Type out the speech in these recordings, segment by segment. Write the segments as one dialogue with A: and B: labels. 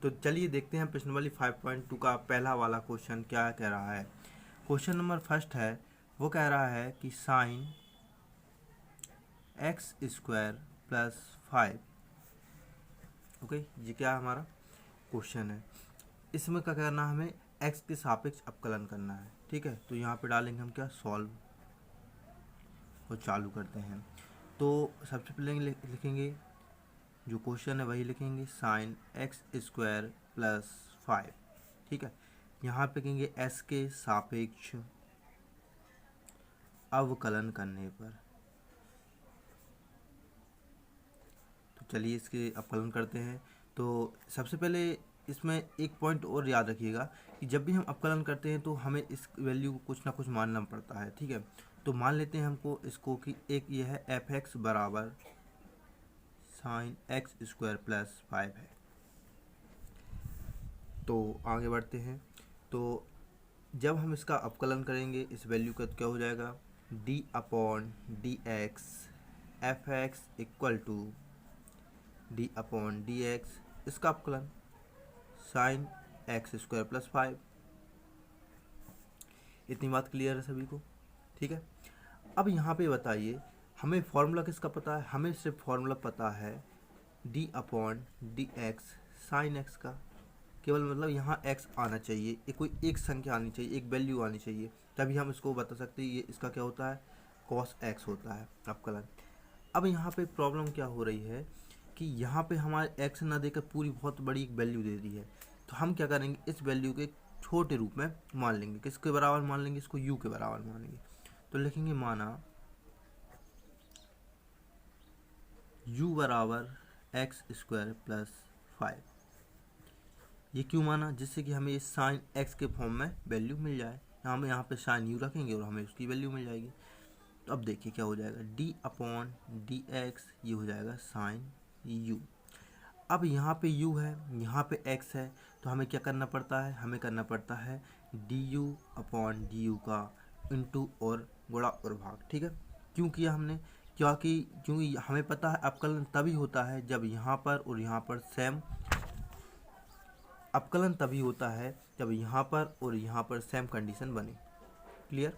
A: तो चलिए देखते हैं प्रश्न वाली 5.2 का पहला वाला क्वेश्चन क्या कह रहा है। क्वेश्चन नंबर फर्स्ट है, वो कह रहा है कि sine x square plus 5। Okay, ये क्या हमारा क्वेश्चन है। इसमें क्या करना है, हमें एक्स के सापेक्ष अवकलन करना है। ठीक है, तो यहाँ पे डालेंगे हम क्या, सॉल्व, और चालू करते हैं। तो सबसे पहले लिखेंगे जो क्वेश्चन है वही लिखेंगे, साइन एक्स स्क्वायर प्लस 5। ठीक है, यहाँ पे कहेंगे एस के सापेक्ष अवकलन करने पर। तो चलिए इसके अवकलन करते हैं। तो सबसे पहले इसमें एक पॉइंट और याद रखिएगा कि जब भी हम अवकलन करते हैं तो हमें इस वैल्यू को कुछ ना कुछ मानना पड़ता है। ठीक है, तो मान लेते हैं हमको इसको कि एक ये है एफ एक्स बराबर साइन एक्स स्क्वायर प्लस 5 है। तो आगे बढ़ते हैं। तो जब हम इसका अवकलन करेंगे इस वैल्यू का, तो क्या हो जाएगा, D upon D x f x equal to d upon D x, इसका अवकलन साइन एक्स स्क्वायर प्लस 5। इतनी बात क्लियर है सभी को। ठीक है, अब यहाँ पे बताइए हमें फॉर्मूला किसका पता है। हमें सिर्फ फॉर्मूला पता है D upon D x sine x का। केवल मतलब यहाँ x आना चाहिए, एक कोई एक संख्या आनी चाहिए, एक वैल्यू आनी चाहिए, तभी हम इसको बता सकते हैं ये इसका क्या होता है, cos x होता है अवकलन। अब यहाँ पे प्रॉब्लम क्या हो रही है कि यहाँ पे हमारे x ना देकर पूरी बहुत बड़ी एक वैल्यू दे दी है। तो हम क्या करेंगे, इस वैल्यू के छोटे रूप में मान लेंगे। किसके बराबर मान लेंगे, इसको u के बराबर मानेंगे। तो लिखेंगे माना u बराबर एक्स स्क्वायर प्लस 5। ये क्यों माना, जिससे कि हमें इस साइन एक्स के फॉर्म में वैल्यू मिल जाए। हम यहाँ पे साइन यू रखेंगे और हमें उसकी वैल्यू मिल जाएगी। तो अब देखिए क्या हो जाएगा, डी अपॉन डी एक्स, ये हो जाएगा साइन यू। अब यहाँ पे u है, यहाँ पे x है, तो हमें क्या करना पड़ता है, हमें करना पड़ता है D U upon D you का इंटू और गुणा और भाग। ठीक है, क्यों किया हमने, क्योंकि हमें पता है अवकलन तभी होता है जब यहाँ पर और यहाँ पर सेम, अवकलन तभी होता है जब यहाँ पर और यहाँ पर सेम कंडीशन बने। क्लियर।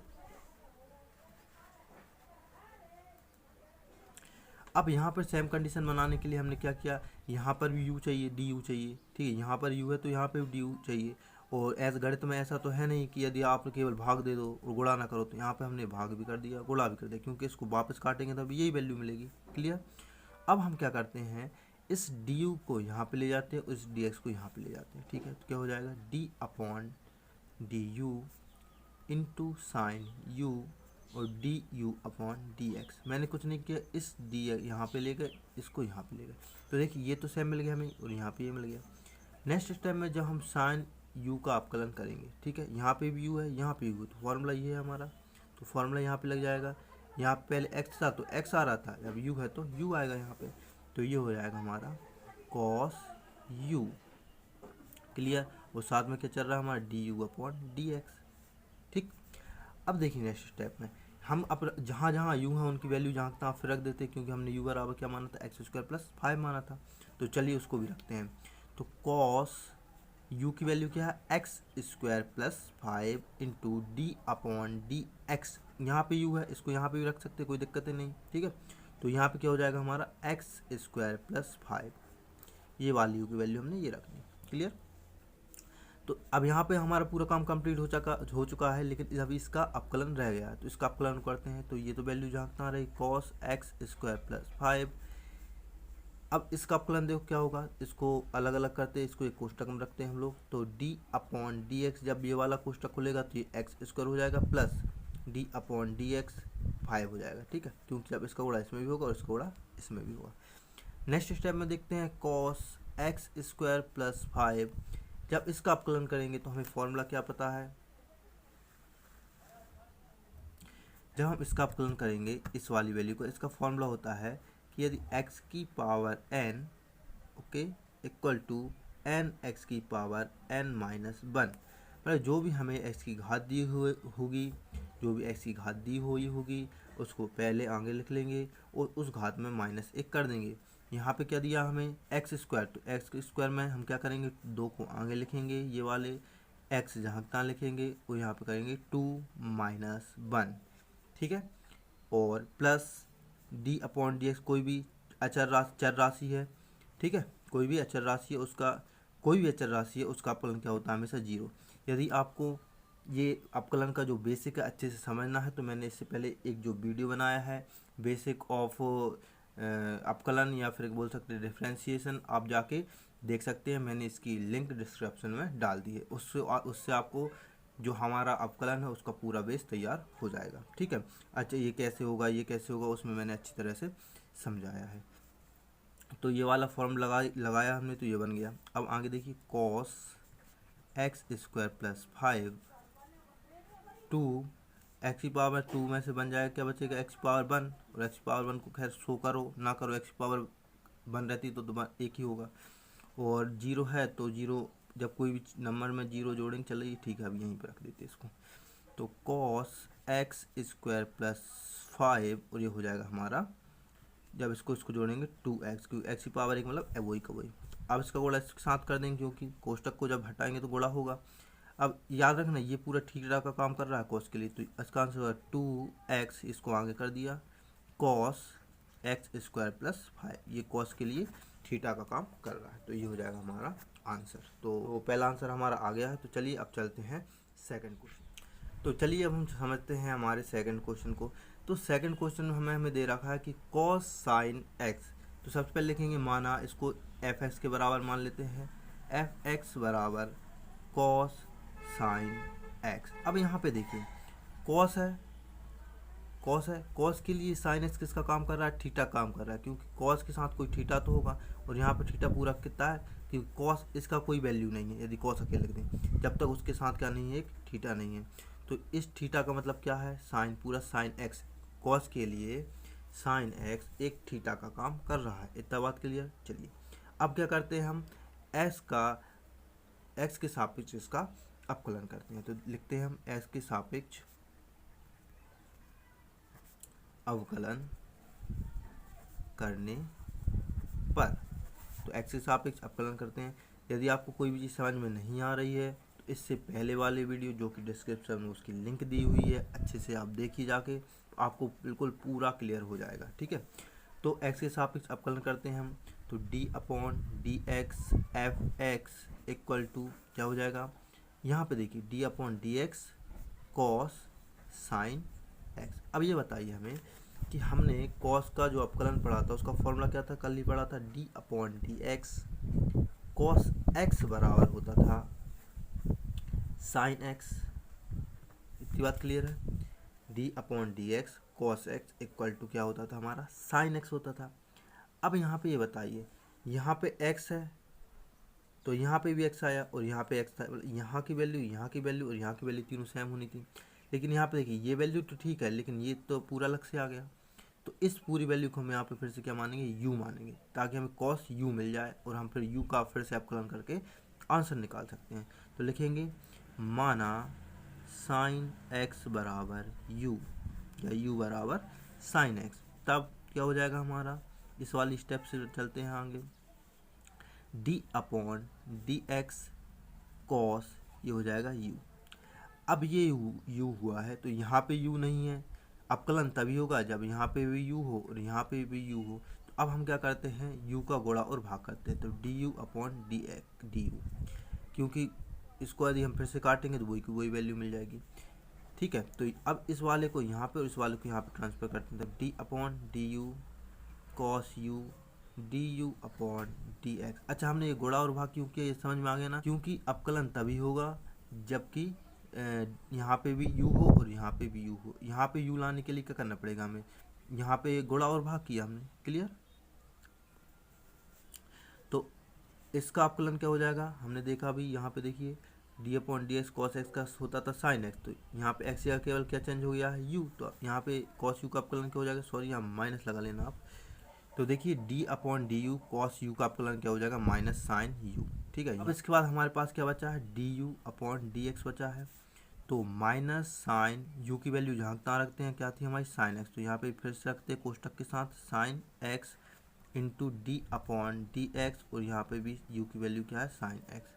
A: अब यहाँ पर सेम कंडीशन बनाने के लिए हमने क्या किया, यहाँ पर भी u चाहिए, डी यू चाहिए। ठीक है, यहाँ पर u है तो यहाँ पे भी डी यू चाहिए। और ऐसा गणित में ऐसा तो है नहीं कि यदि आप केवल भाग दे दो और गुणा ना करो, तो यहाँ पे हमने भाग भी कर दिया, गुणा भी कर दिया, क्योंकि इसको वापस काटेंगे तब यही वैल्यू मिलेगी। क्लियर। अब हम क्या करते हैं, इस डी यू को यहाँ पे ले जाते हैं, उस डी एक्स को यहाँ पे ले जाते हैं। ठीक है, तो क्या हो जाएगा, D upon D U into sine U और D U upon D X. मैंने कुछ नहीं किया, इस डी यहाँ पे ले गए, इसको यहाँ पे ले गए। तो देखिए ये तो सेम मिल गया हमें और यहाँ पे ये मिल गया। नेक्स्ट स्टेप में जब हम साइन यू का अवकलन करेंगे, ठीक है, यहाँ पे भी यू है, यहाँ पे यू है, तो फॉर्मूला ये है हमारा। तो फॉर्मूला यहाँ पे लग जाएगा। यहाँ पे पहले एक्स था तो एक्स आ रहा था, अब यू है तो यू आएगा यहाँ पे। तो ये हो जाएगा हमारा कॉस यू। क्लियर। और साथ में क्या चल रहा है हमारा, D U upon D x. ठीक। अब देखिए नेक्स्ट स्टेप में हम अब जहाँ जहाँ यू है उनकी वैल्यू जहाँ तहाँ फिर रख देते हैं, क्योंकि हमने यू बराबर क्या माना था, एक्स स्क्वायर प्लस 5 माना था। तो चलिए उसको भी रखते हैं। तो कॉस यू की वैल्यू क्या है, x square plus 5 into D upon D x. यहाँ पे यू है, इसको यहाँ पे भी रख सकते हैं, कोई दिक्कत नहीं। ठीक है, तो यहाँ पे क्या हो जाएगा हमारा एक्स स्क्वायर प्लस 5। ये वाली यू की वैल्यू हमने ये रखनी। क्लियर। तो अब यहाँ पे हमारा पूरा काम कंप्लीट हो चुका है, लेकिन अभी इसका अवकलन रह गया है। तो इसका अवकलन करते हैं। तो ये तो वैल्यू जहाँ तहाँ रही, कॉस एक्स स्क्वायर प्लस 5। अब इसका अवकलन देखो क्या होगा, इसको अलग अलग करते हैं, इसको एक कोष्टक में रखते हैं हम लोग। तो डी अपॉन डी एक्स, जब ये वाला कोष्टक खुलेगा तो ये एक्स स्क्वायर हो जाएगा plus D upon D x 5 हो जाएगा। ठीक है, क्योंकि जब इसका गुणा इसमें भी होगा और इसका गुणा इसमें भी होगा। नेक्स्ट स्टेप में देखते हैं, कॉस एक्स स्क्वायर प्लस 5। जब इसका अवकलन करेंगे तो हमें फॉर्मूला क्या पता है, जब हम इसका अवकलन करेंगे इस वाली वैल्यू को, इसका फॉर्मूला होता है कि यदि x की power n, okay, equal to n x की पावर n माइनस 1, मतलब जो भी हमें x की घात दी हुई होगी, जो भी x की घात दी हुई होगी उसको पहले आगे लिख लेंगे और उस घात में -1 कर देंगे। यहाँ पे क्या दिया हमें एक्स स्क्वायर, तो एक्स स्क्वायर में हम क्या करेंगे 2 को आगे लिखेंगे, ये वाले एक्स जहाँ तहाँ लिखेंगे और यहाँ पे करेंगे 2 माइनस 1, ठीक है। और plus D upon D x, कोई भी चर राशि है, ठीक है, कोई भी अचर राशि है उसका, कोई भी अचर राशि है उसका अपकलन क्या होता है हमेशा 0। यदि आपको ये अपकलन का जो बेसिक है अच्छे से समझना है तो मैंने इससे पहले एक जो वीडियो बनाया है बेसिक ऑफ अपकलन या फिर बोल सकते हैं डिफ्रेंशिएशन, आप जाके देख सकते हैं, मैंने इसकी लिंक डिस्क्रिप्शन में डाल दी है। उससे आपको जो हमारा अपकलन है उसका पूरा बेस तैयार हो जाएगा, ठीक है। अच्छा ये कैसे होगा, ये कैसे होगा, उसमें मैंने अच्छी तरह से समझाया है। तो ये वाला फॉर्म लगाया हमने तो ये बन गया। अब आगे देखिए cos x square plus 5 2 x की पावर 2 में से बन जाएगा क्या बचेगा एक्स पावर 1, और एक्स पावर 1 को खैर शो करो ना करो, एक्स पावर 1 रहती तो एक ही होगा। और 0 है तो 0 जब कोई भी नंबर में 0 जोड़ेंगे, चलिए ठीक है अब यहीं पर रख देते इसको। तो कॉस एक्स स्क्वायर प्लस 5 और ये हो जाएगा हमारा, जब इसको जोड़ेंगे 2x, क्योंकि एक्स की पावर 1 मतलब वही का वही। अब इसका गुणा इसके साथ कर देंगे क्योंकि कोष्टक को जब हटाएंगे तो गुणा होगा। अब याद रखना ये पूरा थीटा का काम कर रहा है कॉस के लिए, तो इसका आंसर होगा 2x, इसको आगे कर दिया कॉस एक्स स्क्वायर प्लस 5, ये कॉस के लिए थीटा का काम कर रहा है, तो ये हो जाएगा हमारा आंसर। तो पहला आंसर हमारा आ गया है। तो चलिए अब चलते हैं सेकंड क्वेश्चन। तो चलिए अब हम समझते हैं हमारे सेकंड क्वेश्चन को। तो सेकंड क्वेश्चन में हमें दे रखा है कि कॉस साइन एक्स, तो सबसे पहले लिखेंगे माना इसको एफ एक्स के बराबर मान लेते हैं, एफ एक्स बराबर कॉस साइन एक्स। अब यहाँ पे देखिए कॉस है, कॉस के लिए साइन एक्स किसका काम कर रहा है, थीटा काम कर रहा है, क्योंकि कॉस के साथ कोई थीटा तो होगा, और यहाँ पे थीटा पूरा कितना है, क्योंकि कॉस इसका कोई वैल्यू नहीं है। यदि कॉस अकेले लिख दें जब तक उसके साथ क्या नहीं है, एक थीटा नहीं है, तो इस थीटा का मतलब क्या है, साइन, पूरा साइन एक्स, कॉस के लिए साइन एक्स एक थीटा का काम कर रहा है। इतना बात क्लियर। चलिए अब क्या करते हैं हम, एस का एक्स के सापेक्ष इसका अपकलन करते हैं। तो लिखते हैं हम एक्स के सापेक्ष अवकलन करने पर, तो एक्स के सापेक्ष अवकलन करते हैं। यदि आपको कोई भी चीज़ समझ में नहीं आ रही है तो इससे पहले वाले वीडियो जो कि डिस्क्रिप्शन में उसकी लिंक दी हुई है, अच्छे से आप देखिए जाके, तो आपको बिल्कुल पूरा क्लियर हो जाएगा, ठीक है। तो एक्स के सापेक्ष अवकलन करते हैं हम, तो D upon D x f x equal to क्या हो जाएगा, यहाँ पे देखिए d upon D x cos sine x. अब ये बताइए हमें कि हमने कॉस का जो अपकलन पढ़ा था उसका फॉर्मूला क्या था, कल ही पढ़ा था, d upon D x cos x बराबर होता था साइन एक्स। इतनी बात क्लियर है। D upon D x cos x equal to क्या होता था हमारा, साइन एक्स होता था। अब यहाँ पे ये बताइए, यहाँ पे एक्स है तो यहाँ पे भी एक्स आया और यहाँ पे एक्स था, यहाँ की वैल्यू, यहाँ की वैल्यू और यहाँ की वैल्यू तीनों सेम होनी थी। लेकिन यहाँ पे देखिए ये वैल्यू तो ठीक है, लेकिन ये तो पूरा अलग से आ गया, तो इस पूरी वैल्यू को हम यहाँ पे फिर से क्या मानेंगे, यू मानेंगे, ताकि हमें कॉस यू मिल जाए और हम फिर यू का फिर से अपकलन करके आंसर निकाल सकते हैं। तो लिखेंगे माना साइन एक्स बराबर यू, या यू बराबर साइन एक्स, तब क्या हो जाएगा हमारा, इस वाली स्टेप से चलते हैं आगे, D upon D x cos, ये हो जाएगा यू। अब ये यू हुआ है तो यहाँ पे यू नहीं है, अपकलन तभी होगा जब यहाँ पे भी यू हो और यहाँ पे भी यू हो। तो अब हम क्या करते हैं, यू का गुणा और भाग करते हैं, तो D U upon D you, क्योंकि इसको यदि हम फिर से काटेंगे तो वही की वही वैल्यू मिल जाएगी, ठीक है। तो अब इस वाले को यहाँ पे और इस वाले को यहाँ पे ट्रांसफर करते हैं, तो D upon D you cos U D U upon D x. अच्छा हमने ये गुणा और भाग क्यों किया, ये समझ में आ गया ना, क्योंकि अपकलन तभी होगा जबकि यहाँ पे भी u हो और यहाँ पे भी u हो। यहाँ पे u लाने के लिए क्या करना पड़ेगा हमें, यहाँ पे गुणा और भाग किया हमने, क्लियर। तो इसका अपकलन क्या हो जाएगा, हमने देखा अभी, यहाँ पे देखिए d upon D x cos x का होता था साइन एक्स, तो यहाँ पे एक्स का केवल क्या चेंज हो गया है u, तो यहाँ पे कॉस यू का अपकलन क्या हो जाएगा, सॉरी यहाँ माइनस लगा लेना आप। तो देखिए d upon D you cos u का अपकलन क्या हो जाएगा, माइनस साइन यू, ठीक है। अब इसके बाद हमारे पास क्या बचा है, D U upon D x बचा है, तो माइनस साइन यू की वैल्यू जहाँ तहाँ रखते हैं, क्या थी हमारी साइन एक्स, तो यहाँ पे फिर से रखते हैं कोष्टक के साथ sine x into D upon D x, और यहाँ पे भी यू की वैल्यू क्या है साइन एक्स,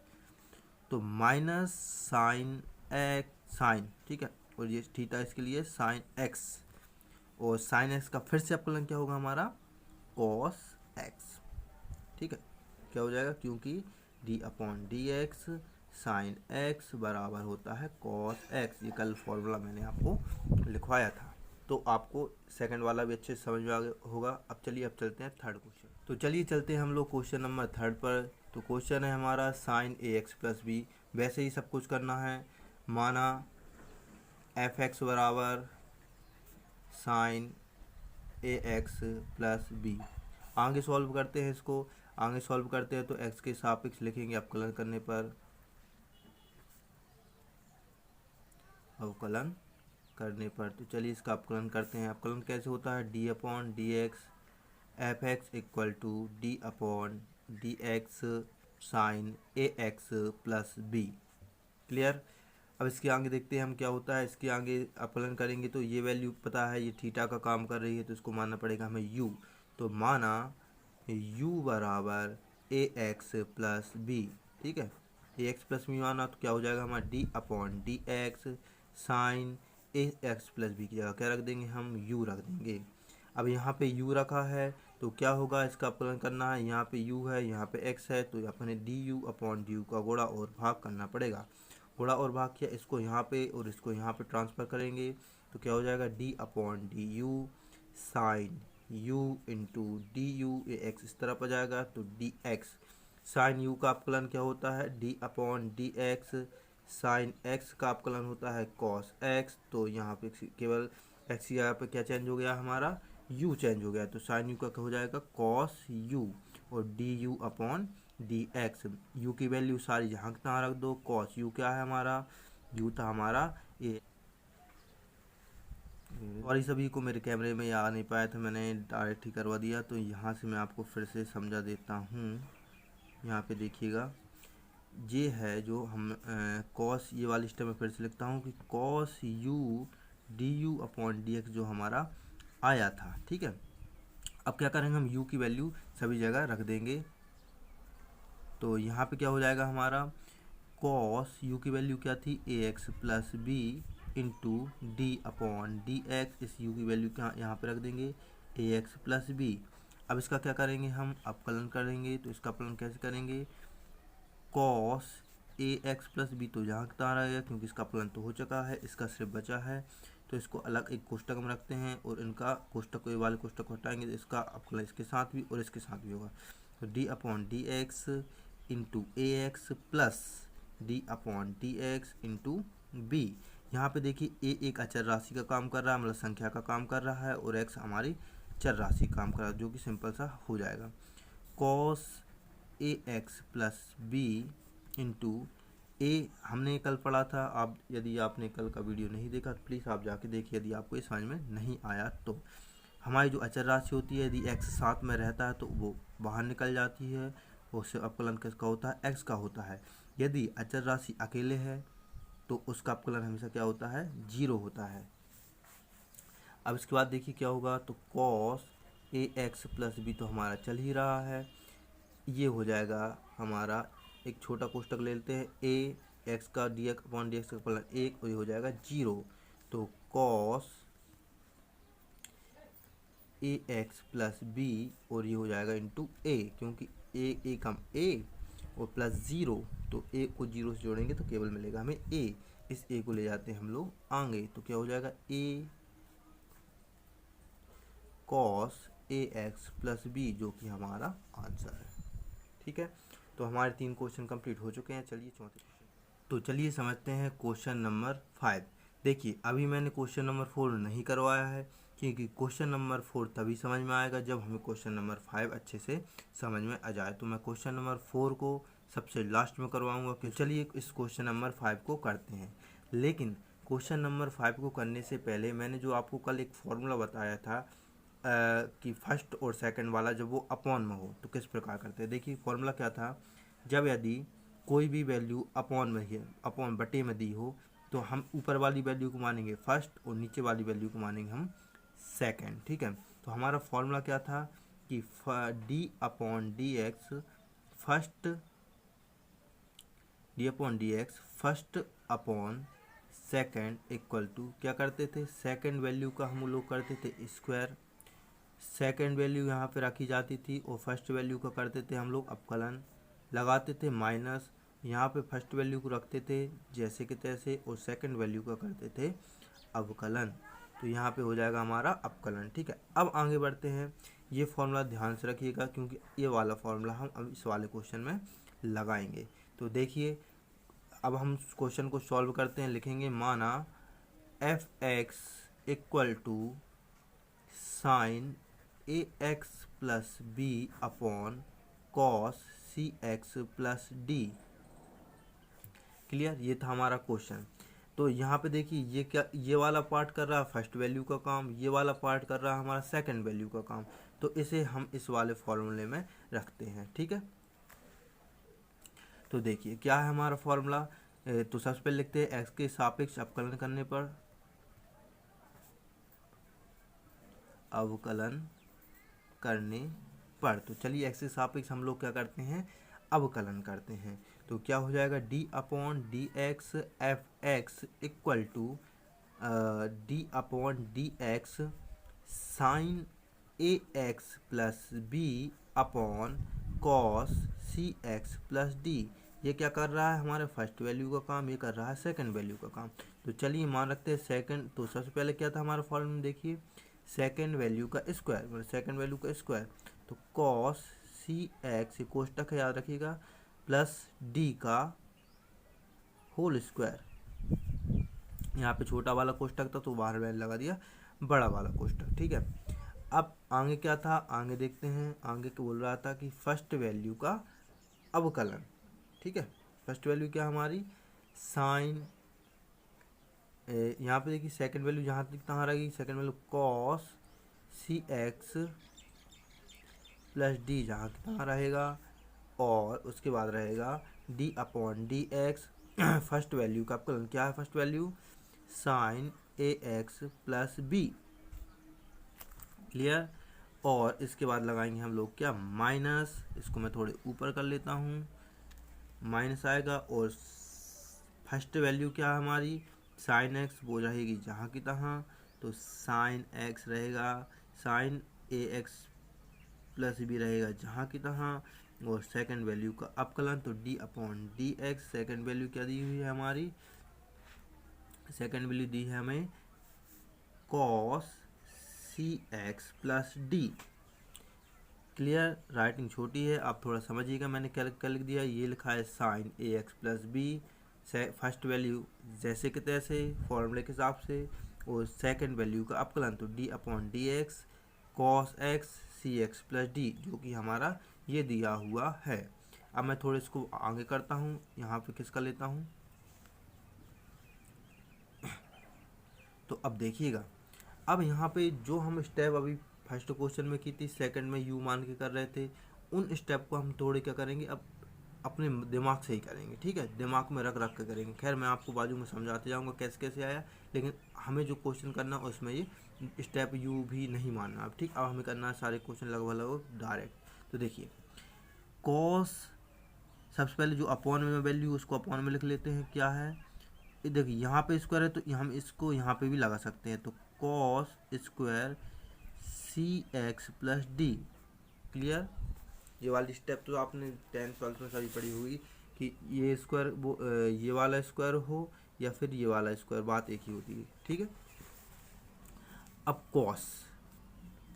A: तो माइनस साइन एक्स साइन, ठीक है, और ये थीटा इसके लिए साइन एक्स, और साइन एक्स का फिर से अपकलन क्या होगा हमारा कॉस एक्स, ठीक है, क्या हो जाएगा क्योंकि D upon D x sine x बराबर होता है कॉस एक्स, ये कल फॉर्मूला मैंने आपको लिखवाया था, तो आपको सेकंड वाला भी अच्छे से समझ में आ गया होगा। अब चलिए अब चलते हैं थर्ड क्वेश्चन। तो चलिए चलते हैं हम लोग क्वेश्चन नंबर थर्ड पर। तो क्वेश्चन है हमारा साइन ए एक्स प्लस बी, वैसे ही सब कुछ करना है, माना एफ एक्स बराबर साइन ए एक्स प्लस बी। आगे सॉल्व करते हैं इसको, आगे सॉल्व करते हैं तो एक्स के सापेक्ष लिखेंगे अवकलन करने पर, अवकलन करने पर। तो चलिए इसका अवकलन करते हैं। अवकलन कैसे होता है, D upon D x f x equal to d upon D x sine A x plus b. Clear. अब इसके आगे देखते हैं हम क्या होता है। इसके आगे अवकलन करेंगे तो ये वैल्यू पता है ये थीटा का काम कर रही है, तो इसको मानना पड़ेगा हमें यू। तो माना u बराबर ए एक्स प्लस बी, ठीक है, ए एक्स प्लस बी माना तो क्या हो जाएगा हमारा D upon D x sine ए एक्स प्लस बी की जगह क्या रख देंगे हम u रख देंगे। अब यहाँ पे u रखा है तो क्या होगा, इसका अवकलन करना है, यहाँ पे u है यहाँ पे x है, तो अपने D U upon D you का गुणा और भाग करना पड़ेगा। गुणा और भाग किया, इसको यहाँ पे और इसको यहाँ पे ट्रांसफ़र करेंगे तो क्या हो जाएगा D upon D u sine u into d u, a x इस तरफ आ जाएगा तो डी एक्स साइन u का अपकलन क्या होता है D upon D x, sine x का अपकलन होता है कॉस x, तो यहाँ पे केवल x की जगह पे क्या चेंज हो गया हमारा u चेंज हो गया, तो साइन u का क्या हो जाएगा कॉस u, और D U upon D x, u की वैल्यू सारी जहाँ तहाँ रख दो, कॉस u क्या है हमारा u था हमारा ए। और इस सभी को मेरे कैमरे में आ नहीं पाया था, मैंने डायरेक्ट ही करवा दिया, तो यहाँ से मैं आपको फिर से समझा देता हूँ। यहाँ पे देखिएगा ये है जो हम कॉस, ये वाली स्टेप में फिर से लिखता हूँ कि cos U D U upon D x जो हमारा आया था, ठीक है। अब क्या करेंगे हम u की वैल्यू सभी जगह रख देंगे, तो यहाँ पे क्या हो जाएगा हमारा कॉस u की वैल्यू क्या थी A x plus B into D upon D X, इस u की वैल्यू क्या यहाँ पे रख देंगे ए एक्स प्लस बी। अब इसका क्या करेंगे हम अपकलन करेंगे, तो इसका अपकलन कैसे करेंगे, cos A x plus B तो यहाँ तक आ गया क्योंकि इसका अपकलन तो हो चुका है, इसका सिर्फ बचा है, तो इसको अलग एक कोष्टक में रखते हैं और इनका कोष्टक वाले कोष्टक को हटाएंगे तो इसका अपकलन इसके साथ भी और इसके साथ भी होगा, तो D upon D X into A x plus D upon D X into B. यहाँ पे देखिए ए एक अचर राशि का काम कर रहा है, मतलब संख्या का काम कर रहा है, और एक्स हमारी चर राशि काम कर रहा है, जो कि सिंपल सा हो जाएगा cos A x plus B into ए, हमने कल पढ़ा था। आप यदि आपने कल का वीडियो नहीं देखा तो प्लीज़ आप जाके देखिए, यदि आपको ये समझ में नहीं आया तो। हमारी जो अचर राशि होती है यदि एक्स साथ में रहता है तो वो बाहर निकल जाती है, उससे अपकलन किसका होता है एक्स का होता है। यदि अचर राशि अकेले है तो उसका अपकलन हमेशा क्या होता है जीरो होता है। अब इसके बाद देखिए क्या होगा, तो कॉस ए एक्स प्लस बी तो हमारा चल ही रहा है, ये हो जाएगा हमारा, एक छोटा कोष्टक ले लेते हैं, ए एक्स का D x upon D x का अपकलन एक, और ये हो जाएगा जीरो, तो कॉस ए एक्स प्लस बी, और ये हो जाएगा इंटू ए, क्योंकि ए कम ए और प्लस ज़ीरो, तो ए को जीरो से जोड़ेंगे तो केवल मिलेगा हमें ए, इस ए को ले जाते हैं हम लोग आगे, तो क्या हो जाएगा A cos A x plus B, जो कि हमारा आंसर है, ठीक है। तो हमारे 3 क्वेश्चन कंप्लीट हो चुके हैं। चलिए चौथे क्वेश्चन, तो चलिए समझते हैं क्वेश्चन नंबर 5। देखिए अभी मैंने क्वेश्चन नंबर 4 नहीं करवाया है, क्योंकि क्वेश्चन नंबर 4 तभी समझ में आएगा जब हमें क्वेश्चन नंबर 5 अच्छे से समझ में आ जाए, तो मैं क्वेश्चन नंबर 4 को सबसे लास्ट में करवाऊँगा। कि चलिए इस क्वेश्चन नंबर 5 को करते हैं, लेकिन क्वेश्चन नंबर 5 को करने से पहले मैंने जो आपको कल एक फॉर्मूला बताया था कि फर्स्ट और सेकंड वाला जब वो अपॉन में हो तो किस प्रकार करते हैं। देखिए फॉर्मूला क्या था, जब यदि कोई भी वैल्यू अपॉन में है, अपॉन बटे में दी हो, तो हम ऊपर वाली वैल्यू को मानेंगे फर्स्ट और नीचे वाली वैल्यू को मानेंगे हम सेकंड, ठीक है। तो हमारा फॉर्मूला क्या था, कि d upon D x first upon second equal to क्या करते थे, सेकंड वैल्यू का हम लोग करते थे स्क्वायर, सेकंड वैल्यू यहाँ पे रखी जाती थी और फर्स्ट वैल्यू का करते थे हम लोग अपकलन, लगाते थे माइनस, यहाँ पे फर्स्ट वैल्यू को रखते थे जैसे कि तैसे और सेकंड वैल्यू का करते थे अवकलन। तो यहाँ पे हो जाएगा हमारा अपकलन। ठीक है, अब आगे बढ़ते हैं। ये फॉर्मूला ध्यान से रखिएगा क्योंकि ये वाला फॉर्मूला हम अब इस वाले क्वेश्चन में लगाएंगे। तो देखिए, अब हम क्वेश्चन को सॉल्व करते हैं। लिखेंगे माना f x equal to sine A x plus b upon cos C x plus D. Clear, ये था हमारा क्वेश्चन। तो यहाँ पे देखिए ये क्या, ये वाला पार्ट कर रहा है फर्स्ट वैल्यू का काम, ये वाला पार्ट कर रहा है हमारा सेकंड वैल्यू का काम। तो इसे हम इस वाले फॉर्मूले में रखते हैं। ठीक है, तो देखिए क्या है हमारा फॉर्मूला। तो सबसे पहले लिखते हैं एक्स के सापेक्ष अवकलन करने पर, अवकलन करने पर, तो चलिए एक्स के सापेक्ष हम लोग क्या करते हैं, अवकलन करते हैं। तो क्या हो जाएगा, D upon D x f x equal to d upon D x sine A x plus b upon cos C x plus d. ये क्या कर रहा है, हमारे फर्स्ट वैल्यू का काम, ये कर रहा है सेकंड वैल्यू का काम। तो चलिए मान रखते हैं सेकंड। तो सबसे पहले क्या था हमारा फॉर्मूला, देखिए सेकंड वैल्यू का स्क्वायर, मतलब सेकंड वैल्यू का स्क्वायर। तो कॉस सी एक्स, ये कोष्टक है याद रखिएगा, प्लस डी का होल स्क्वायर। यहाँ पे छोटा वाला कोष्टक था तो बाहर मैंने लगा दिया बड़ा वाला कोष्टक। ठीक है, अब आगे क्या था, आगे देखते हैं। आगे क्या बोल रहा था कि फर्स्ट वैल्यू का अवकलन। ठीक है, फर्स्ट वैल्यू क्या हमारी, साइन, यहाँ पे देखिए सेकंड वैल्यू जहाँ तक कहाँ रहेगी, सेकंड वैल्यू कॉस सी एक्स प्लस डी जहाँ कहाँ रहेगा, और उसके बाद रहेगा D upon D x first value का अवकलन। क्या है फर्स्ट वैल्यू, साइन ए एक्स प्लस बी। क्लियर, और इसके बाद लगाएंगे हम लोग क्या, माइनस, इसको मैं थोड़े ऊपर कर लेता हूँ, माइनस आएगा। और फर्स्ट वैल्यू क्या है हमारी, साइन एक्स, वो रहेगी जहाँ की तहाँ, तो साइन एक्स रहेगा, साइन ए एक्स प्लस बी रहेगा जहाँ की तहाँ, और सेकंड वैल्यू का अपकलन, तो D upon D x. Second value क्या दी हुई है हमारी, सेकंड वैल्यू दी है हमें कॉस सी x plus D. Clear, writing छोटी है, आप थोड़ा समझिएगा। मैंने क्या लिख दिया, ये लिखा है साइन ए x plus B, first value जैसे कि तैसे फॉर्मूले के हिसाब से, और सेकंड वैल्यू का अपकलन, तो D upon D x cos X C x plus D, जो कि हमारा ये दिया हुआ है। अब मैं थोड़ा इसको आगे करता हूँ, यहाँ पे किसका लेता हूँ, तो अब देखिएगा, अब यहाँ पे जो हम स्टेप अभी फर्स्ट क्वेश्चन में की थी, सेकंड में यू मान के कर रहे थे, उन स्टेप को हम थोड़े क्या करेंगे, अब अपने दिमाग से ही करेंगे। ठीक है, दिमाग में रख रख के करेंगे। खैर मैं आपको बाजू में समझाते जाऊँगा कैसे कैसे आया, लेकिन हमें जो क्वेश्चन करना है उसमें ये स्टेप यू भी नहीं मानना। अब ठीक, अब हमें करना है सारे क्वेश्चन लगभग डायरेक्ट। तो देखिए कॉस, सबसे पहले जो अपॉन में वैल्यू उसको अपॉन में लिख लेते हैं, क्या है, ये देखिए यहाँ पे स्क्वायर है तो हम इसको यहाँ पे भी लगा सकते हैं, तो cos square C x plus D. Clear, ये वाली स्टेप तो आपने 10th 12th में सभी पढ़ी होगी कि ये स्क्वायर वो ये वाला स्क्वायर हो या फिर ये वाला स्क्वायर, बात एक ही होती है। ठीक है, अब कॉस,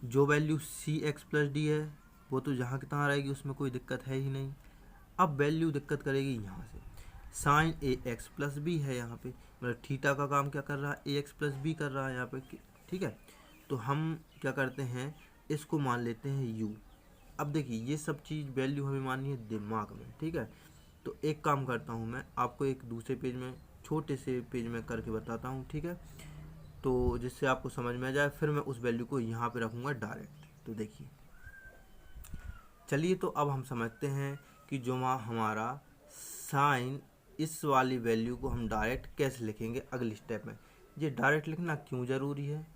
A: जो value C x plus D है वो तो जहाँ की तहाँ रहेगी, उसमें कोई दिक्कत है ही नहीं। अब वैल्यू दिक्कत करेगी यहाँ से, साइन ए एक्स प्लस बी है यहाँ पे, मतलब थीटा का काम क्या कर रहा है, ए एक्स प्लस बी कर रहा है यहाँ पे। ठीक है, तो हम क्या करते हैं, इसको मान लेते हैं यू। अब देखिए ये सब चीज़ वैल्यू हमें माननी है दिमाग में। ठीक है, तो एक काम करता हूँ, मैं आपको एक दूसरे पेज में, छोटे से पेज में करके बताता हूँ। ठीक है, तो जिससे आपको समझ में आ जाए, फिर मैं उस वैल्यू को यहाँ पे रखूँगा डायरेक्ट। तो देखिए, चलिए तो अब हम समझते हैं कि जो हमारा साइन, इस वाली वैल्यू को हम डायरेक्ट कैसे लिखेंगे अगले स्टेप में। ये डायरेक्ट लिखना क्यों ज़रूरी है,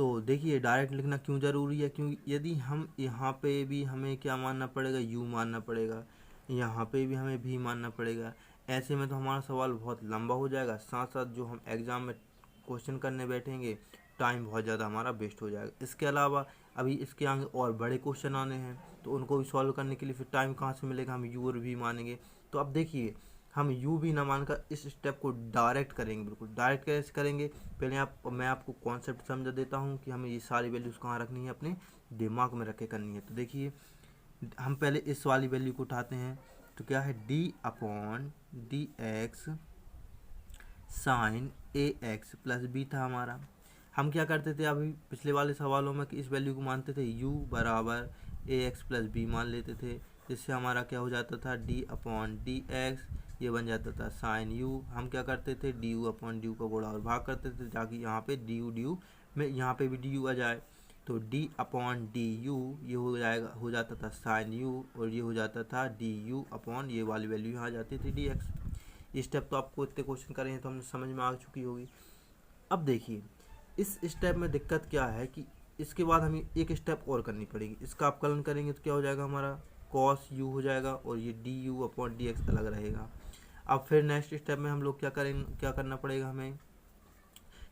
A: तो देखिए डायरेक्ट लिखना क्यों ज़रूरी है, क्योंकि यदि हम यहाँ पे भी हमें क्या मानना पड़ेगा, यू मानना पड़ेगा, यहाँ पे भी हमें भी मानना पड़ेगा। ऐसे में तो हमारा सवाल बहुत लंबा हो जाएगा, साथ साथ जो हम एग्ज़ाम में क्वेश्चन करने बैठेंगे टाइम बहुत ज़्यादा हमारा वेस्ट हो जाएगा। इसके अलावा अभी इसके आगे और बड़े क्वेश्चन आने हैं, तो उनको भी सॉल्व करने के लिए फिर टाइम कहाँ से मिलेगा, हम यू और भी मानेंगे। तो अब देखिए हम यू भी ना मानकर इस स्टेप को डायरेक्ट करेंगे। बिल्कुल डायरेक्ट कैसे करेंगे, पहले मैं आपको कॉन्सेप्ट समझा देता हूँ कि हमें ये सारी वैल्यूज़ कहाँ रखनी है, अपने दिमाग में रख के करनी है। तो देखिए हम पहले इस वाली वैल्यू को उठाते हैं, तो क्या है D upon D x sine ए एक्स प्लस बी था हमारा। हम क्या करते थे अभी पिछले वाले सवालों में कि इस वैल्यू को मानते थे u बराबर ए एक्स प्लस बी मान लेते थे, जिससे हमारा क्या हो जाता था डी अपॉन डी एक्स, ये बन जाता था साइन u। हम क्या करते थे D U upon D you का गुणा और भाग करते थे, ताकि यहाँ पे डी यू में यहाँ पे भी डी यू आ जाए। तो डी अपॉन डी यू ये हो जाता था साइन u, और ये हो जाता था डी यू अपॉन ये वाली वैल्यू यहाँ आ जाती थी डी एक्स। ये स्टेप तो आपको इतने क्वेश्चन करें तो हमने समझ में आ चुकी होगी। अब देखिए इस स्टेप में दिक्कत क्या है कि इसके बाद हमें एक स्टेप और करनी पड़ेगी। इसका अपकलन करेंगे तो क्या हो जाएगा हमारा कॉस यू हो जाएगा, और ये D U upon D x अलग रहेगा। अब फिर नेक्स्ट स्टेप में हम लोग क्या करेंगे, क्या करना पड़ेगा, हमें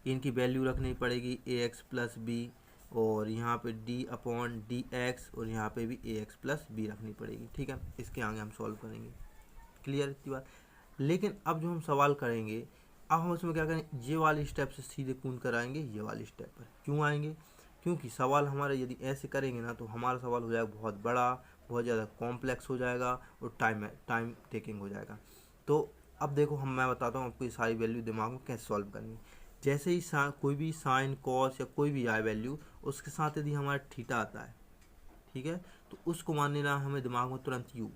A: इनकी वैल्यू रखनी पड़ेगी ए एक्स प्लस बी, और यहाँ पे डी अपॉन डी एक्स, और यहाँ पे भी ए एक्स प्लस बी रखनी पड़ेगी। ठीक है, इसके आगे हम सॉल्व करेंगे। क्लियर इतनी बात। लेकिन अब जो हम सवाल करेंगे, अब हम उसमें क्या करें, ये वाली स्टेप से सीधे कूद कर आएंगे ये वाली स्टेप पर। क्यों आएंगे, क्योंकि सवाल हमारे यदि ऐसे करेंगे ना तो हमारा सवाल हो जाएगा बहुत बड़ा, बहुत ज़्यादा कॉम्प्लेक्स हो जाएगा, और टाइम टेकिंग हो जाएगा। तो अब देखो मैं बताता हूँ आपको ये सारी वैल्यू दिमाग में कैसे सॉल्व करनी है। जैसे ही कोई भी साइन कॉस या कोई भी आए वैल्यू, उसके साथ यदि हमारा थीटा आता है, ठीक है, तो उसको मानने ना हमें दिमाग में तुरंत यू,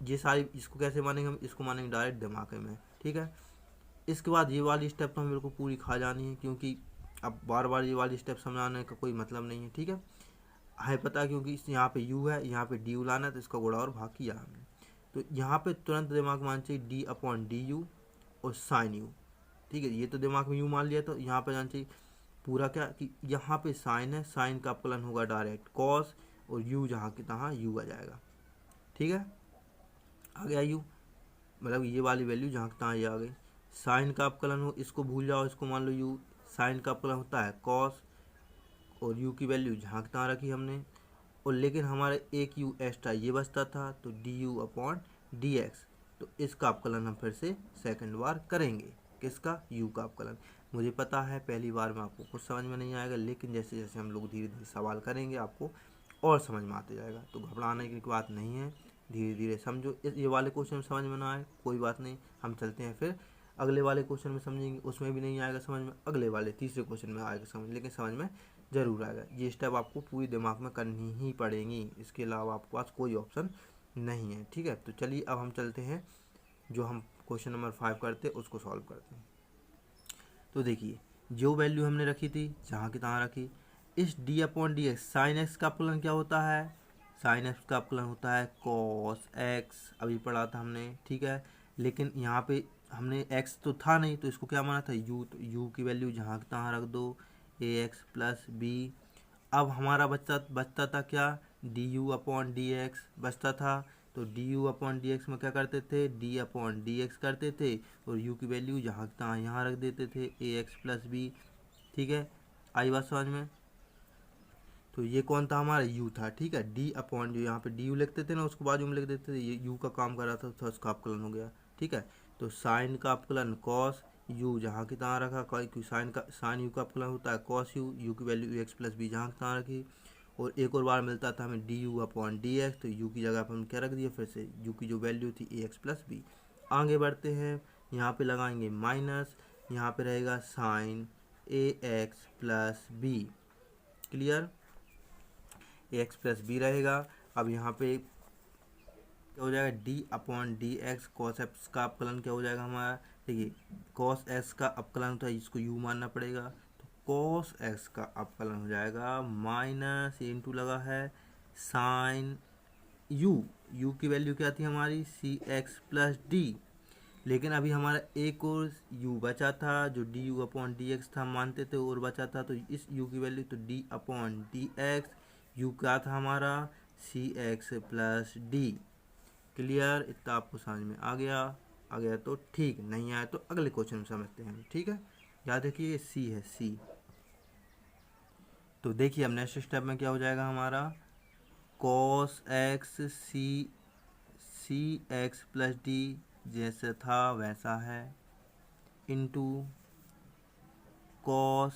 A: ये सारी इसको कैसे मानेंगे, हम इसको मानेंगे डायरेक्ट दिमाग में। ठीक है, इसके बाद ये वाली स्टेप तो हमें को पूरी खा जानी है, क्योंकि अब बार बार ये वाली स्टेप समझाने का कोई मतलब नहीं है। ठीक है पता है, क्योंकि यहाँ पे u है, यहाँ पे डी लाना है, तो इसका गुणा और भाग किया हमने। तो यहाँ पे तुरंत दिमाग मान चाहिए डी अपॉन डी यू और साइन यू। ठीक है, ये तो दिमाग में u मान लिया, तो यहाँ पे जाना चाहिए पूरा क्या कि यहाँ पे साइन है, साइन का अपकलन होगा डायरेक्ट कॉस, और u जहाँ की तहाँ u आ जाएगा। ठीक है, आ गया u, मतलब ये वाली वैल्यू जहाँ की तहाँ ये आ गई। साइन का अपकलन हो, इसको भूल जाओ, इसको मान लो u, साइन का अपकलन होता है कॉस, और u की वैल्यू जहाँ की तहाँ रखी हमने, और लेकिन हमारे एक u एक्स्ट्रा ये बचता था, तो D U upon D x. तो इसका अपकलन हम फिर से सेकंड बार करेंगे, किसका, u का अपकलन। मुझे पता है पहली बार में आपको कुछ समझ में नहीं आएगा, लेकिन जैसे जैसे हम लोग धीरे धीरे सवाल करेंगे आपको और समझ में आते जाएगा। तो घबराने की बात नहीं है, धीरे धीरे समझो। ये वाले क्वेश्चन में समझ में ना आए कोई बात नहीं, हम चलते हैं फिर अगले वाले क्वेश्चन में समझेंगे, उसमें भी नहीं आएगा समझ में, अगले वाले तीसरे क्वेश्चन में आएगा समझ, लेकिन समझ में ज़रूर आएगा। ये स्टेप आपको पूरी दिमाग में करनी ही पड़ेंगी, इसके अलावा आपके पास कोई ऑप्शन नहीं है। ठीक है, तो चलिए अब हम चलते हैं, जो हम क्वेश्चन नंबर 5 करते हैं उसको सॉल्व करते हैं। तो देखिए जो वैल्यू हमने रखी थी जहाँ की तहाँ रखी, इस D upon D x, sine x का अपकलन क्या होता है, साइन एक्स का अपकलन होता है कॉस एक्स, अभी पढ़ा था हमने। ठीक है, लेकिन यहाँ पे हमने एक्स तो था नहीं, तो इसको क्या माना था यू, तो यू की वैल्यू जहाँ की तहाँ रख दो, ए एक्स प्लस बी। अब हमारा बचता था क्या, D U upon D x बचता था, तो D U upon D x में क्या करते थे, डी अपॉन डी एक्स करते थे, और यू की वैल्यू जहाँ की तहाँ यहाँ रख देते थे, ए एक्स प्लस बी। ठीक है, आई बात समझ में। तो ये कौन था, हमारा u था। ठीक है, डी अपॉन जो यहाँ पे डी यू लिखते थे ना, उसको बाजू में लिख देते थे, ये u का काम कर रहा था, तो उसका अपकलन हो गया। ठीक है, तो साइन का अपकलन कॉस u जहाँ की तहाँ रखा, क्योंकि साइन u का अपकलन होता है कॉस u, u की वैल्यू एक्स प्लस बी जहाँ की तहाँ रखी, और एक और बार मिलता था हमें D U upon D x, तो u की जगह पर हम क्या रख दिया, फिर से u की जो वैल्यू थी ए एक्स प्लस बी। आगे बढ़ते हैं, यहाँ पे लगाएंगे माइनस, यहाँ पे रहेगा साइन ए एक्स प्लस बी। क्लियर, ए एक्स प्लस बी रहेगा। अब यहाँ पे क्या हो जाएगा, D upon D x, cos x का अपकलन क्या हो जाएगा हमारा, देखिए कॉस एक्स का अपकलन होता है, इसको यू मानना पड़ेगा, तो कॉस एक्स का अपकलन हो जाएगा माइनस इंटू लगा है साइन यू, यू की वैल्यू क्या थी हमारी सी एक्स प्लस डी, लेकिन अभी हमारा एक और u बचा था जो D U upon D x था, हम मानते थे, और बचा था, तो इस u की वैल्यू तो d upon D x, you क्या था हमारा सी एक्स प्लस डी। क्लियर? इतना आपको समझ में आ गया तो ठीक, नहीं आया तो अगले क्वेश्चन में समझते हैं, ठीक है। याद रखिए सी है सी। तो देखिए अब नेक्स्ट स्टेप में क्या हो जाएगा हमारा, cos X C x plus D जैसे था वैसा है, इंटू कॉस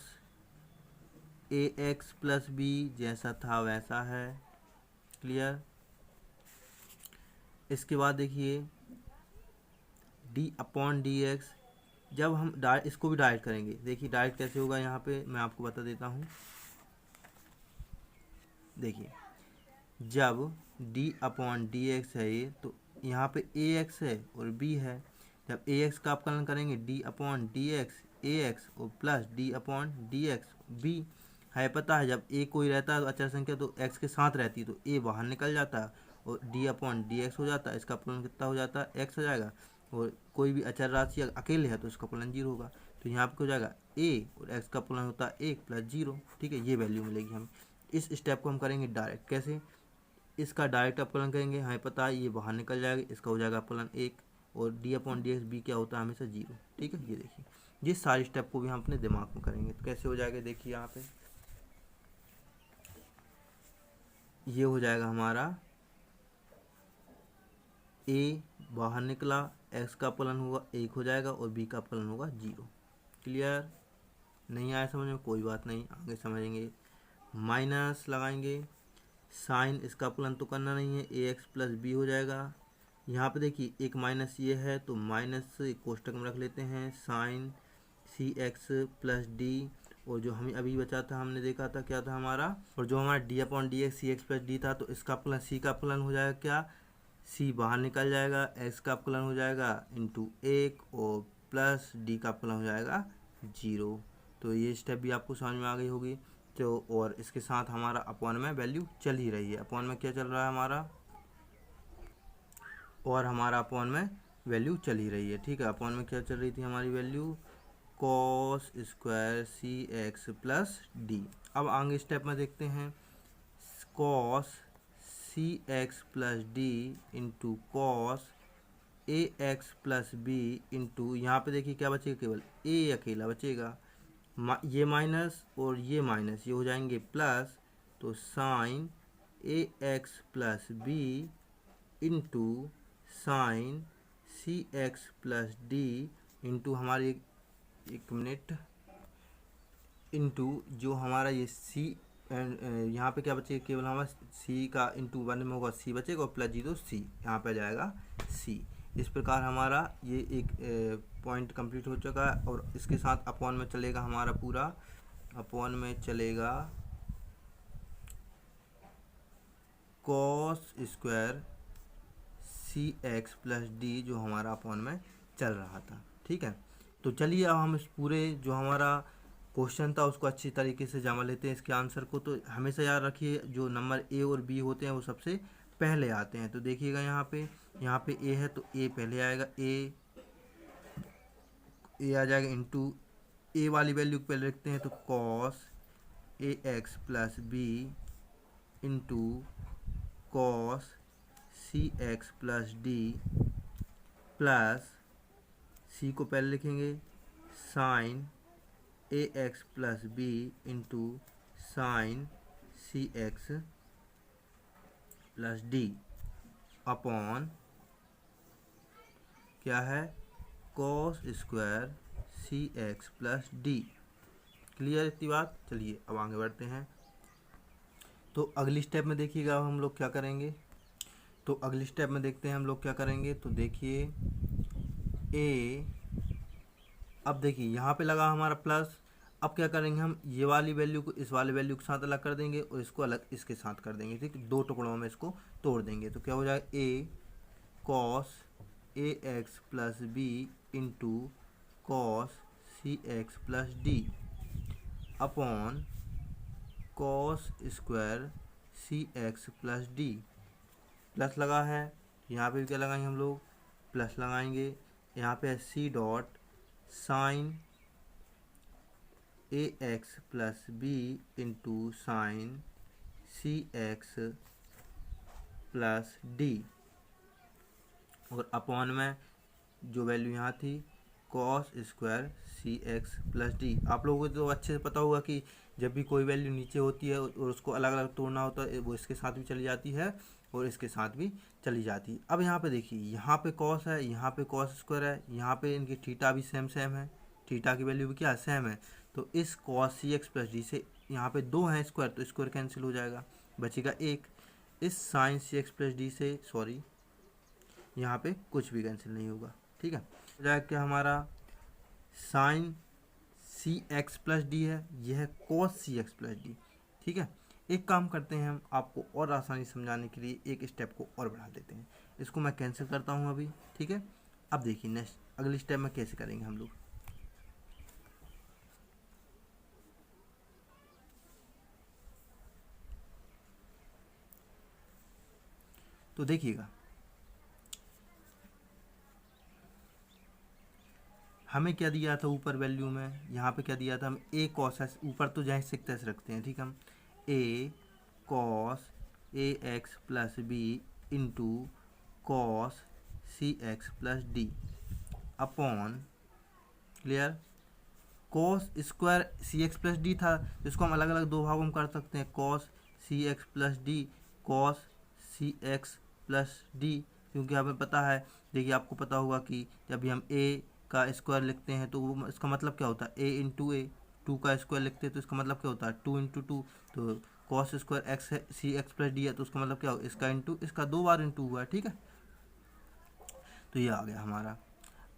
A: ए एक्स प्लस बी जैसा था वैसा है। क्लियर? इसके बाद देखिए डी अपॉन डी एक्स, जब हम इसको भी डायरेक्ट करेंगे, देखिए डायरेक्ट कैसे होगा, यहाँ पे मैं आपको बता देता हूँ। देखिए जब d अपॉन डी एक्स है ये, तो यहाँ पे ए एक्स है और b है। जब ए एक्स का अपकलन करेंगे d upon D x a x और plus d upon D x b है। पता है जब a कोई रहता है तो अचर संख्या तो x के साथ रहती है, तो a बाहर निकल जाता है और d अपॉन डी एक्स हो जाता है। इसका अपकलन कितना हो जाता है, x हो जाएगा। और कोई भी अचर राशि अकेले है तो इसका अपकलन 0 होगा। तो यहाँ पे हो जाएगा a और x का अपकलन होता है 1 प्लस 0। ठीक है, ये वैल्यू मिलेगी हमें। इस स्टेप को हम करेंगे डायरेक्ट। कैसे? इसका डायरेक्ट अपकलन करेंगे, हमें पता है ये बाहर निकल जाएगा, इसका हो जाएगा अपकलन 1 और d upon D x b क्या होता है हमेशा 0। ठीक है, ये देखिए ये सारी स्टेप को भी हम अपने दिमाग में करेंगे तो कैसे हो जाएगा, देखिए यहाँ पे ये हो जाएगा हमारा a बाहर निकला, x का अपकलन होगा 1 हो जाएगा और b का अपकलन होगा 0। क्लियर? नहीं आया समझ में, कोई बात नहीं, आगे समझेंगे। माइनस लगाएंगे, साइन इसका अपकलन तो करना नहीं है, ए एक्स प्लस बी हो जाएगा। यहाँ पे देखिए एक माइनस ये है तो माइनस एक कोष्टक में रख लेते हैं, sign C x plus D, और जो हमें अभी बचा था हमने देखा था क्या था हमारा, और जो हमारा D upon D x C x plus D था, तो इसका अपकलन सी का अपकलन हो जाएगा क्या, सी बाहर निकल जाएगा, एक्स का अपकलन हो जाएगा इंटू 1 और प्लस डी का अपकलन हो जाएगा 0। तो ये स्टेप भी आपको समझ में आ गई होगी। तो और इसके साथ हमारा अपॉन में वैल्यू चल ही रही है। अपॉन में क्या चल रहा है हमारा, और हमारा अपॉन में वैल्यू चल ही रही है। ठीक है, अपॉन में क्या चल रही थी हमारी value, cos square C x plus D. अब आगे स्टेप में देखते हैं, कॉस सी x plus D into cos ए एक्स प्लस बी इंटू, यहाँ पे देखिए क्या बचेगा, केवल ए अकेला बचेगा, ये माइनस और ये माइनस ये हो जाएंगे प्लस, तो साइन ए x plus B into sine C x plus D into हमारी एक मिनट, इंटू जो हमारा ये सी, यहाँ पे क्या बचेगा, केवल हमारा सी का इंटू 1 में होगा सी बचेगा और प्लस 0 सी, यहाँ पे जाएगा सी। इस प्रकार हमारा ये एक पॉइंट कंप्लीट हो चुका है। और इसके साथ अपॉन में चलेगा हमारा पूरा, अपॉन में चलेगा cos square C x plus D जो हमारा अपॉन में चल रहा था। ठीक है, तो चलिए अब हम इस पूरे जो हमारा क्वेश्चन था उसको अच्छी तरीके से जमा लेते हैं इसके आंसर को। तो हमेशा याद रखिए जो नंबर ए और बी होते हैं वो सबसे पहले आते हैं। तो देखिएगा यहाँ पे ए है तो ए पहले आएगा, ए आ जाएगा इंटू ए वाली वैल्यू पहले लिखते हैं, तो कॉस ए x plus B into cos सी x plus D plus C को पहले लिखेंगे साइन ए x plus B into sine C x plus D upon क्या है, cos square C x plus D. Clear इतनी बात? चलिए अब आगे बढ़ते हैं। तो अगली स्टेप में देखिएगा अब हम लोग क्या करेंगे। तो अगली स्टेप में देखते हैं हम लोग क्या करेंगे। तो देखिए ए, अब देखिए यहाँ पे लगा हमारा प्लस, अब क्या करेंगे हम ये वाली वैल्यू को इस वाली वैल्यू के साथ अलग कर देंगे और इसको अलग इसके साथ कर देंगे। ठीक, दो टुकड़ों में इसको तोड़ देंगे। तो क्या हो जाएगा, A cos A x plus B into cos C x plus D upon cos square C x plus D. Plus लगा है, यहाँ पे भी क्या लगाएंगे हम लोग, प्लस लगाएंगे, यहाँ पे है सी डॉट साइन ए x plus B into sine C x plus D, और अपॉन में जो वैल्यू यहाँ थी cos square C x plus D. आप लोगों को तो अच्छे से पता होगा कि जब भी कोई वैल्यू नीचे होती है और उसको अलग अलग तोड़ना होता है, वो इसके साथ भी चली जाती है और इसके साथ भी चली जाती है। अब यहाँ पे देखिए, यहाँ पे कॉस है, यहाँ पे कॉस स्क्वायर है, यहाँ पे इनकी थीटा भी सेम सेम है, थीटा की वैल्यू भी क्या सेम है। तो इस कॉस सी एक्स प्लस डी से यहाँ पे 2 हैं स्क्वायर, तो स्क्वायर कैंसिल हो जाएगा, बचेगा 1। इस sign C x plus D से सॉरी यहाँ पे कुछ भी कैंसिल नहीं होगा, ठीक है। हो जाएगा क्या हमारा sign C x plus D है, यह है कॉस सी एक्स प्लस डी, ठीक है। एक काम करते हैं, हम आपको और आसानी समझाने के लिए एक स्टेप को और बढ़ा देते हैं। इसको मैं कैंसिल करता हूँ अभी, ठीक है। अब देखिए नेक्स्ट अगली स्टेप में कैसे करेंगे हम लोग। तो देखिएगा, हमें क्या दिया था ऊपर वैल्यू में, यहाँ पे क्या दिया था, हम ए कॉस एस, ऊपर तो जैसे सीखते से रखते हैं, ठीक है। हम A cos A x plus B into cos C x plus D upon, clear, cos square C x plus D था, जिसको हम अलग अलग 2 भागों में कर सकते हैं, कॉस सी एक्स प्लस डी, कॉस सी एक्स प्लस डी, क्योंकि हमें पता है, देखिए आपको पता होगा कि जब भी हम ए का स्क्वायर लिखते हैं तो वो इसका मतलब क्या होता है, ए इंटू ए, 2 का स्क्वायर लिखते हैं तो इसका मतलब क्या होता है 2 इंटू 2, तो कॉस स्क्वायर एक्स है सी एक्स प्लस डी है, तो उसका मतलब क्या हो, इसका इंटू इसका 2 बार इंटू हुआ है, ठीक है। तो ये आ गया हमारा।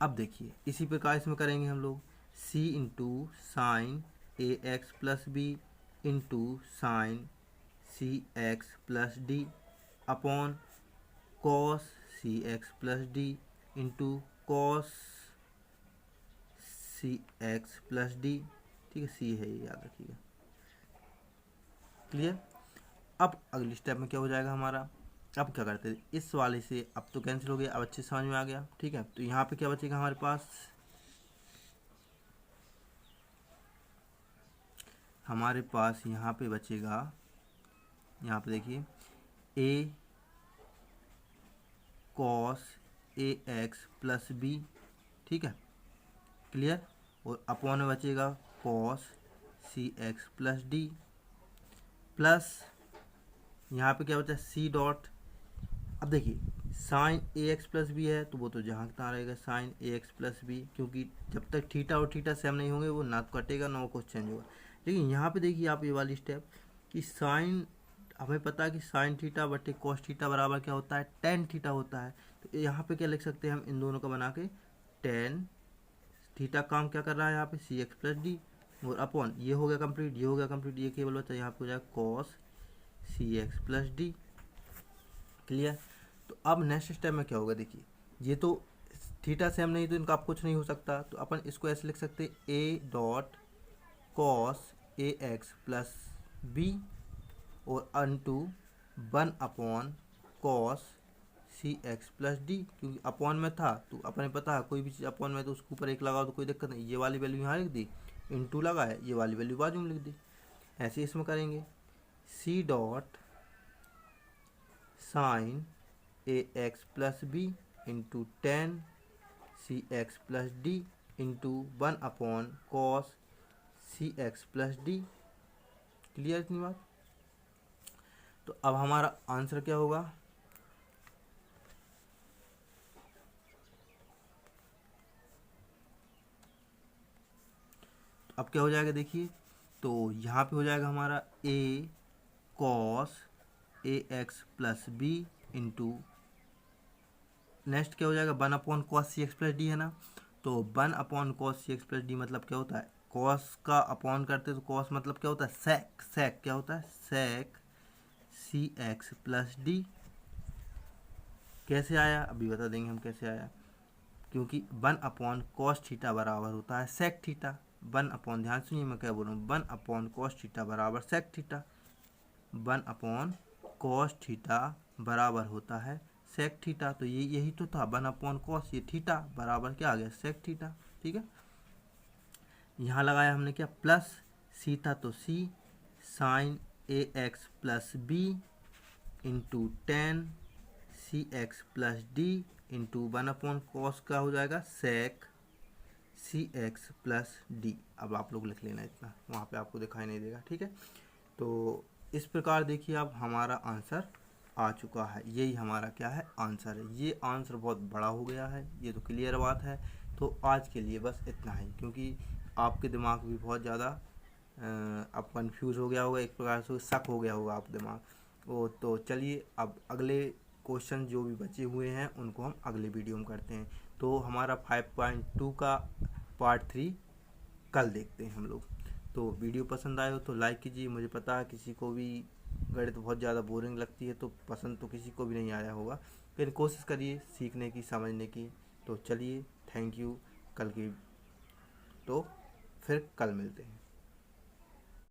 A: अब देखिए इसी प्रकार इसमें करेंगे हम लोग, सी इंटू साइन ए x plus B into sine C x plus D upon cos सी x plus D into cos सी एक्स प्लस डी, ठीक है, सी है ये याद रखिएगा, क्लियर। अब अगली स्टेप में क्या हो जाएगा हमारा, अब क्या करते हैं, इस वाले से अब तो कैंसिल हो गया, अब अच्छे समझ में आ गया, ठीक है। तो यहाँ पे क्या बचेगा हमारे पास, यहाँ पे बचेगा, यहाँ पे देखिए ए कॉस ए एक्स प्लस बी, ठीक है, क्लियर, और अपॉन में बचेगा कॉस सी एक्स प्लस डी प्लस यहाँ पे क्या बचा सी डॉट। अब देखिए साइन ए एक्स प्लस बी है तो वो तो जहाँ तहाँ रहेगा साइन ए एक्स प्लस बी, क्योंकि जब तक थीटा और थीटा सेम नहीं होंगे वो ना तो कटेगा ना वो कुछ चेंज होगा। लेकिन यहाँ पे देखिए आप ये वाली स्टेप कि साइन, हमें पता है कि साइन थीटा बटे कॉस थीटा बराबर क्या होता है, टेन थीटा होता है। तो यहाँ पे क्या लिख सकते हैं हम इन दोनों का बना के, टेन थीटा काम क्या कर रहा है यहाँ पे सी एक्स प्लस डी, और अपॉन ये हो गया कंप्लीट, ये हो गया कंप्लीट, ये केवल बचा यहाँ पे हो जाएगा कॉस सी एक्स प्लस डी, क्लियर। तो अब नेक्स्ट स्टेप में क्या होगा, देखिए ये तो थीटा सेम नहीं तो इनका आप कुछ नहीं हो सकता, तो अपन इसको ऐसे लिख सकते हैं a dot cos A x plus b और अनटू 1 अपॉन कॉस सी एक्स प्लस डी, क्योंकि अपॉन में था तो अपने पता है कोई भी चीज़ अपॉन में तो उसके ऊपर एक लगाओ तो कोई दिक्कत नहीं, ये वाली वैल्यू यहाँ लिख दी, इंटू लगा है, ये वाली वैल्यू बाजू में लिख दी। ऐसे इसमें करेंगे सी डॉट साइन ए x plus B into 10 C x plus D into 1 upon cos सी एक्स प्लस डी, क्लियर इतनी बात। तो अब हमारा आंसर क्या होगा, अब क्या हो जाएगा देखिए, तो यहाँ पे हो जाएगा हमारा A cos A x plus B into next क्या हो जाएगा 1 अपॉन कॉस सी एक्स प्लस डी है ना, तो 1 अपॉन कॉस सी एक्स प्लस डी मतलब क्या होता है, कॉस का अपॉन करते तो कॉस मतलब क्या होता है सेक, सेक क्या होता है सेक सी एक्स प्लस डी। कैसे आया अभी बता देंगे हम कैसे आया, क्योंकि 1 अपॉन कॉस थीटा बराबर होता है सेक थीटा, 1 अपॉन, ध्यान सुनिए मैं क्या बोल रहा हूँ, 1 अपॉन कॉस थीटा बराबर sec theta, 1 upon cos theta बराबर होता है सेक थीटा, तो ये यही तो था 1/cos, ये थीटा बराबर क्या आ गया सेक थीटा। ठीक है, यहाँ लगाया हमने क्या प्लस सी था तो सी साइन ए x plus B into ten C x plus D into 1/cos का हो जाएगा sec C x plus D. अब आप लोग लिख लेना इतना, वहाँ पे आपको दिखाई नहीं देगा। ठीक है, तो इस प्रकार देखिए अब हमारा आंसर आ चुका है, यही हमारा क्या है आंसर है। ये आंसर बहुत बड़ा हो गया है, ये तो क्लियर बात है। तो आज के लिए बस इतना ही, क्योंकि आपके दिमाग भी बहुत ज़्यादा अब कंफ्यूज हो गया होगा, एक प्रकार से शक हो गया होगा आप दिमाग वो। तो चलिए अब अगले क्वेश्चन जो भी बचे हुए हैं उनको हम अगले वीडियो में करते हैं। तो हमारा 5.2 का पार्ट 3 कल देखते हैं हम लोग। तो वीडियो पसंद आए हो तो लाइक कीजिए। मुझे पता है किसी को भी गणित बहुत ज़्यादा बोरिंग लगती है, तो पसंद तो किसी को भी नहीं आया होगा, लेकिन कोशिश करिए सीखने की, समझने की। तो चलिए थैंक यू। कल की तो फिर कल मिलते हैं।